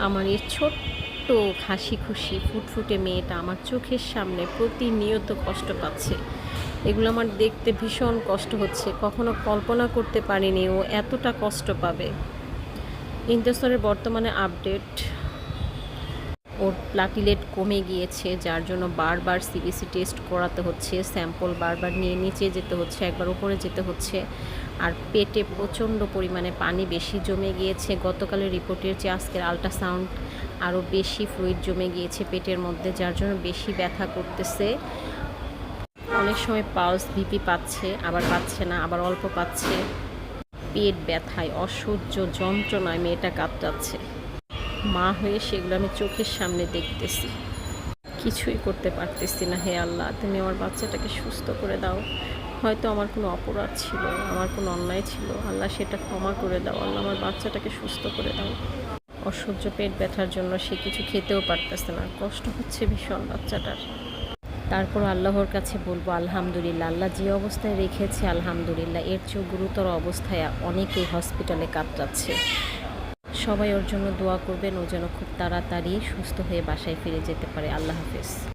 আমার এই ছোট্ট হাসি খুশি ফুটফুটে মেয়েটা আমার চোখের সামনে প্রতিনিয়ত কষ্ট পাচ্ছে। এগুলো আমার দেখতে ভীষণ কষ্ট হচ্ছে। কখনো কল্পনা করতে পারিনি ও এতটা কষ্ট পাবে। ইন্তেসরের বর্তমানে আপডেট, ওর প্লাটিলেট কমে গিয়েছে, যার জন্য বারবার সিবিসি টেস্ট করাতে হচ্ছে, স্যাম্পল বারবার নিয়ে নিচে যেতে হচ্ছে, একবার উপরে যেতে হচ্ছে। আর পেটে প্রচণ্ড পরিমাণে পানি বেশি জমে গিয়েছে। গতকালের রিপোর্টের চেয়ে আজকের আল্ট্রাসাউন্ড আরও বেশি ফ্লুইড জমে গিয়েছে পেটের মধ্যে, যার জন্য বেশি ব্যথা করতেছে। অনেক সময় পালস বিপি পাচ্ছে, আবার পাচ্ছে না, আবার অল্প পাচ্ছে। পেট ব্যথায় অসহ্য যন্ত্রণায় মেয়েটা কাতরাচ্ছে। মা হয়ে সেগুলো আমি চোখের সামনে দেখতেছি, কিছুই করতে পারতেছি না। হে আল্লাহ, তুমি আমার বাচ্চাটাকে সুস্থ করে দাও। হয়তো আমার কোনো অপরাধ ছিল, আমার কোনো অন্যায় ছিল, আল্লাহ সেটা ক্ষমা করে দাও। আল্লাহ আমার বাচ্চাটাকে সুস্থ করে দাও। অসহ্য পেট ব্যথার জন্য সে কিছু খেতেও পারতেছে না, কষ্ট হচ্ছে ভীষণ বাচ্চাটার। তারপর আল্লাহর কাছে বলবো আলহামদুলিল্লাহ, আল্লাহ যে অবস্থায় রেখেছে আলহামদুলিল্লাহ। এর চেয়েও গুরুতর অবস্থায় অনেকেই হসপিটালে কাতরাচ্ছে। সবাই ওর জন্য দোয়া করবেন, ও যেন খুব তাড়াতাড়ি সুস্থ হয়ে বাসায় ফিরে যেতে পারে। আল্লাহ হাফেজ।